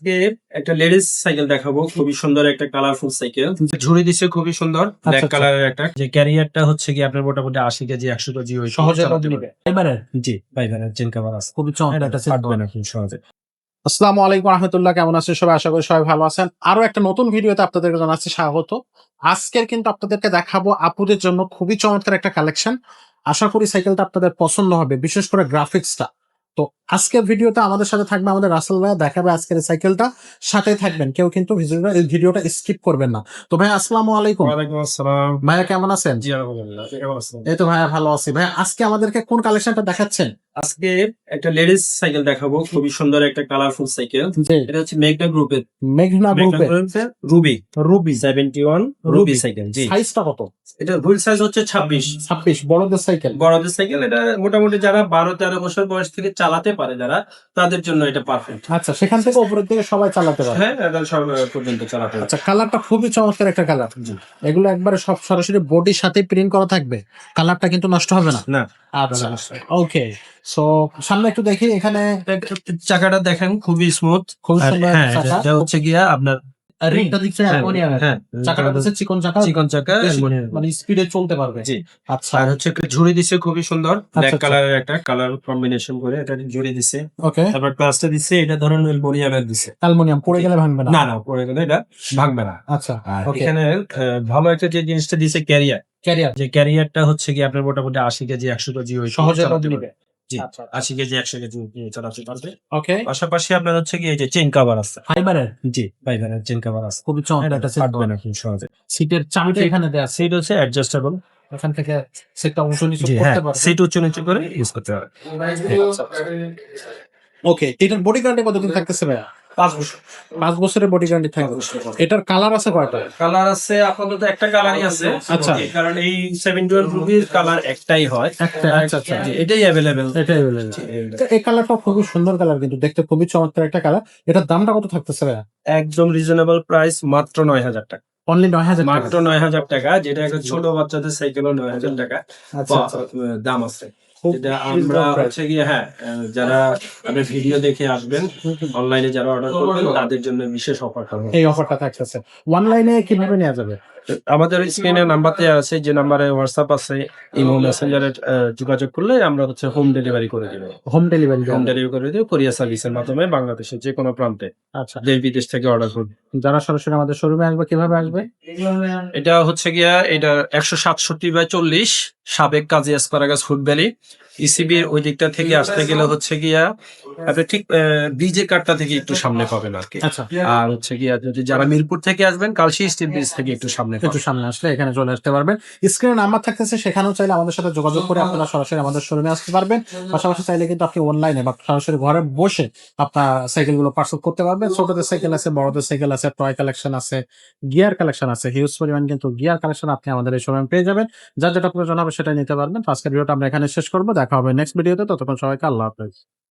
আজকে একটা ladies cycle দেখাবো, খুবই সুন্দর একটা কালারফুল সাইকেল। ঝুড়ি দিচ্ছে খুবই সুন্দর ব্ল্যাক আচ্ছা। কালারের একটা, যে ক্যারিয়ারটা হচ্ছে কি আপনার মোটামুটি 80 কেজি 100 কেজি ওই সহজে চালাতে লোড পারবে। নিবে। ফাইবারের জি ফাইবারের চেন কভার আছে, খুবই চমৎকার একটা সেট ফাটবে না খুব সহজে। আসসালামু আলাইকুম রাহমাতুল্লাহ, কেমন আছেন সবাই? আশা করি সবাই ভালো আছেন। আরো একটা নতুন ভিডিওতে আপনাদেরকে জানাচ্ছি স্বাগত। আজকের কিন্তু আপনাদেরকে দেখাবো আপুদের জন্য খুবই চমৎকার একটা কালেকশন। আশা করি সাইকেলটা আপনাদের পছন্দ হবে, বিশেষ করে গ্রাফিক্সটা। তো আজকের ভিডিওতে আমাদের সাথে থাকবে আমাদের রাসেল ভাইয়া, দেখাবে আজকের এই সাইকেলটা। সাথে থাকবেন, কেউ কিন্তু ভিডিওটা স্কিপ করবেন না। তো ভাই আসসালামু আলাইকুম। ওয়ালাইকুম আসসালাম। ভাইয়া কেমন আছেন? জি আলহামদুলিল্লাহ, আপনি কেমন আছেন? এই তো ভাইয়া ভালো আছি। ভাইয়া আজকে আমাদেরকে কোন কালেকশনটা দেখাচ্ছেন? আজকে একটা লেডিস সাইকেল দেখাবো, খুবই সুন্দর একটা কালারফুল সাইকেল। জি, এটা হচ্ছে মেঘনা গ্রুপের মেঘনা গ্রুপের রুবি রুবি 71 রুবি সাইকেল। জি সাইজটা কত? এটা হুইল সাইজ হচ্ছে 26। 26 বড়দের সাইকেল। বড়দের সাইকেল, এটা মোটামুটি যারা 12-13 বছর বয়স থেকে চালাতে পারে যারা, তাদের জন্য এটা পারফেক্ট। আচ্ছা, সেখান থেকে উপরের দিকে সবাই চালাতে পারে। হ্যাঁ, এটা সব পর্যন্ত চালাতে পারে। আচ্ছা, কালারটা খুবই চমৎকার একটা কালার। জি। এগুলো একবারে সব সরাসরি বডির সাথে প্রিন্ট করা থাকবে, কালারটা কিন্তু নষ্ট হবে না। না, আচ্ছা, ওকে। সো সামনে একটু দেখি, এখানে চাকাটা দেখেন খুবই স্মুথ, খুব সুন্দর হ্যাঁ চাকা। এটা হচ্ছে গিয়া আপনার রিংটা দিচ্ছে অ্যালুমিনিয়ামের। হ্যাঁ চাকাটা দিচ্ছে চিকন চাকা, চিকন চাকা বেশি অ্যালুমিনিয়াম। মানে স্পিডে চলতে পারবে। জি। আচ্ছা, আর হচ্ছে একটা ঝুড়ি দিচ্ছে খুবই সুন্দর ব্ল্যাক আচ্ছা। কালারের একটা কালার কম্বিনেশন করে এটা ঝুড়ি দিচ্ছে। ওকে, তারপর ক্লাসটা দিচ্ছে, এটা ধরেন অ্যালুমিনিয়ামের দিচ্ছে। অ্যালুমিনিয়াম পড়ে গেলে ভাঙবে না। না না, পরে গেলে এটা ভাঙবে না। আচ্ছা, আর ওকে। এখানে ভালো একটা যে জিনিসটা দিচ্ছে ক্যারিয়ার, ক্যারিয়ার যে ক্যারিয়ারটা হচ্ছে কি আপনার মোটামুটি 80 কেজি 100 কেজি ওই সহজে লোড চালাতে নিবে। পারবে। জি, আচ্ছা, 80 কেজি 100 কেজি নিয়ে চালাতে পারবে। ওকে। পাশাপাশি আপনার হচ্ছে কি এই যে চেইন কভার আছে। ফাইবারের জি ফাইবারের চেইন কভার আছে, খুবই চমৎকার একটা সেট। ফাটবে না খুব সহজে। সিটের চাবিটা এখানে দেয়া আছে, সিট হচ্ছে অ্যাডজাস্টেবল। এখান থেকে সেটটা উঁচু নিচু জি হ্যাঁ, করতে পারবে। সিট উঁচু নিচু করে ইউজ করতে হবে। ওকে, এটার বডি গ্যারান্টি কতদিন থাকতেছে ভাইয়া? 5 বছর। 5 বছরের বডি গ্যারান্টি থাকবে। এটার কালার আছে কয়টা? কালার আছে আপাতত একটা কালারই আছে। আচ্ছা। কারণ এই 71 রুবির কালার একটাই হয়। একটা, আচ্ছা আচ্ছা। জি, এটাই অ্যাভেলেবেল। এটাই বলেন। এই কালারটা খুবই সুন্দর কালার, কিন্তু দেখতে খুবই চমৎকার একটা কালার। এটার দামটা কত থাকতেছে ভাইয়া? একদম রিজনেবল প্রাইস, মাত্র 9000 টাকা। অনলি 9000 টাকা। মাত্র 9000 টাকা, যেটা একটা ছোট বাচ্চাদের সাইকেলও 9000 টাকা আচ্ছা আচ্ছা। দাম আছে। খুব যেটা আমরা reasonable price। হচ্ছে গিয়ে হ্যাঁ, যারা আপনার ভিডিও দেখে আসবেন, অনলাইনে যারা অর্ডার করবেন তাদের জন্য বিশেষ অফার থাকবে। এই অফারটা থাকতেছে। অনলাইনে কিভাবে নেওয়া যাবে? আমাদের স্ক্রিনে নাম্বার দেওয়া আছে, যে নাম্বারে হোয়াটসঅ্যাপ আছে, ইমো মেসেঞ্জারে যোগাযোগ করলে আমরা হচ্ছে হোম ডেলিভারি করে দিব। Home delivery. হোম ডেলিভারি করে দিব কুরিয়ার সার্ভিসের মাধ্যমে, বাংলাদেশের যে কোনো প্রান্তে, আচ্ছা, দেশ বিদেশ থেকে অর্ডার করবে। যারা সরাসরি আমাদের শোরুমে আসবে কিভাবে আসবে? এটা হচ্ছে গিয়া এটা 167/40 সাবেক কাজী এসপারাগাস ফুড ভ্যালি ইসিবির ওই দিকটা থেকে আসতে গেলে হচ্ছে গিয়া আপনি ঠিক ব্রিজের কাটটা থেকে একটু সামনে পাবেন আর কি। আচ্ছা, আর হচ্ছে গিয়া যদি যারা মিরপুর থেকে আসবেন, কালশী স্টিল ব্রিজ থেকে একটু সামনে একটু পাবেন। সামনে আসলে এখানে চলে আসতে পারবেন। স্ক্রিনে নাম্বার থাকতেছে, সেখানেও চাইলে আমাদের সাথে যোগাযোগ করে আপনারা সরাসরি আমাদের শোরুমে আসতে পারবেন। পাশাপাশি চাইলে কিন্তু আপনি অনলাইনে বা সরাসরি ঘরে বসে আপনার সাইকেলগুলো পার্সেল করতে পারবেন। ছোটদের সাইকেল আছে, বড়দের সাইকেল আছে, টয় কালেকশন আছে, গিয়ার কালেকশন আছে, হিউজ পরিমাণ কিন্তু গিয়ার কালেকশন আপনি আমাদের এই শোরুমে পেয়ে যাবেন। যার যেটা প্রয়োজন হবে সেটাই নিতে পারবেন। তো আজকের ভিডিওটা আমরা এখানে শেষ করবো, দেখা হবে নেক্সট ভিডিওতে। ততক্ষণ সবাইকে আল্লাহ হাফেজ।